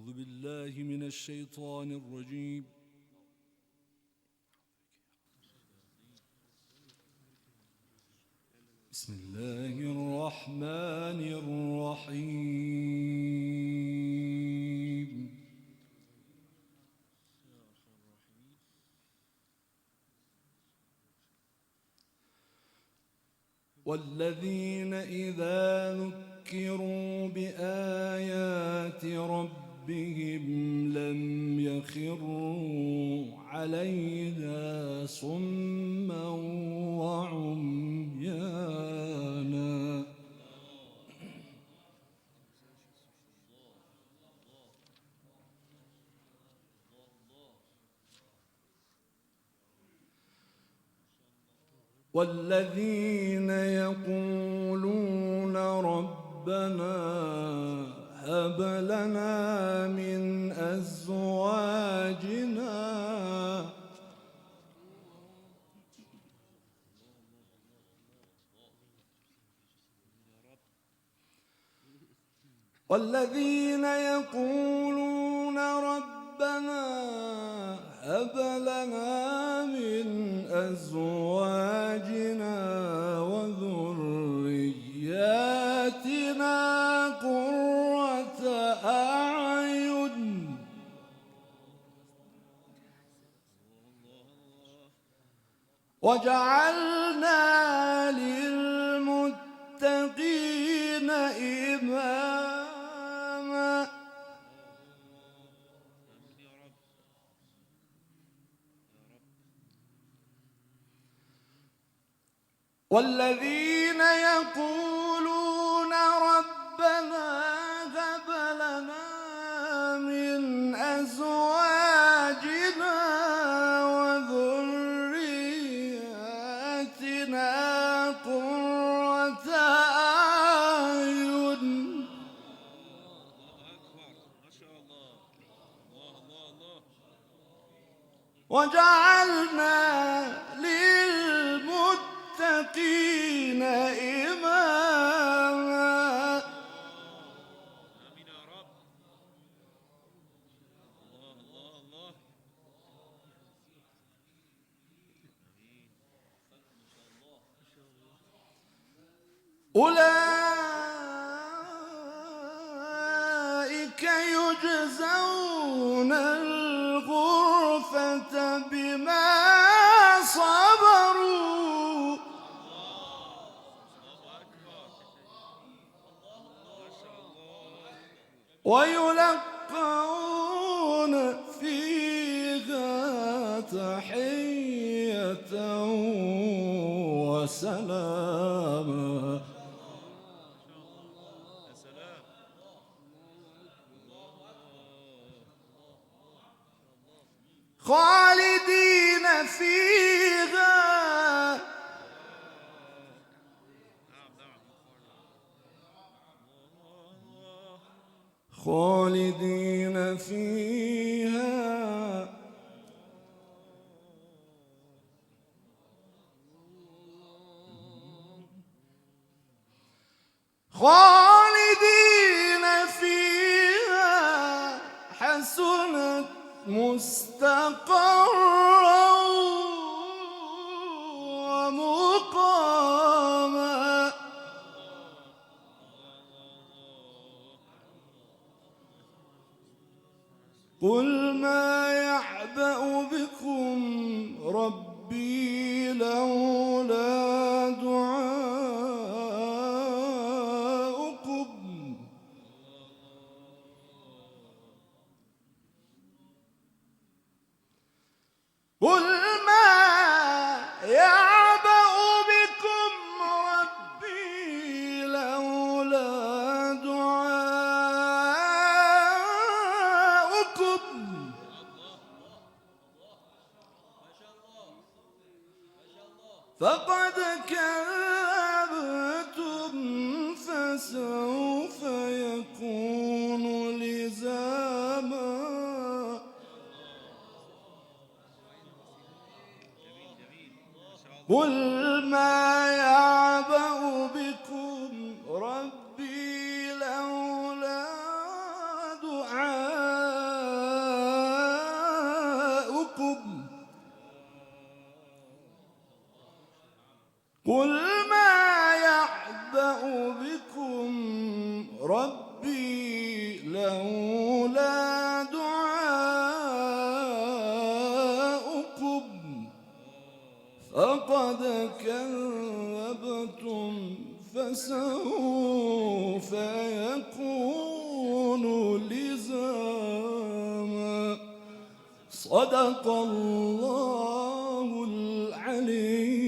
أعوذ بالله من الشيطان الرجيم. بسم الله الرحمن الرحيم. والذين إذا ذكروا بآيات ربهم لم يخروا عليها صما وعميانا. والذين يقولون ربنا هب لنا من أزواجنا والذين يقولون ربنا هب لنا من أزواجنا وذرياتنا قرة أعين واجعلنا للمتقين إماما. والذين يقولون ربنا هب لنا من أزواجنا وذرياتنا قرة أعين وجعلنا للمتقين إماما. آمين يا رب. أولئك يجزون الغرفة بما صبروا ويلقون فيها تحية وسلاما. خالدين فيها خالدين فيها خالدين فيها حسنت مستقرا ومقاما. قل ما يعبأ بكم ربي لولا دعاؤكم قل ما يعبأ بكم ربي لولا دعاؤكم فقد كذبتم فسوف يكون لزاما. قل ما يعبأ بكم ربي لولا دعاؤكم قل ما يعبأ بكم ربي لولا دعاؤكم فقد كذبتم فسوف يكون لزاما. صدق الله العلي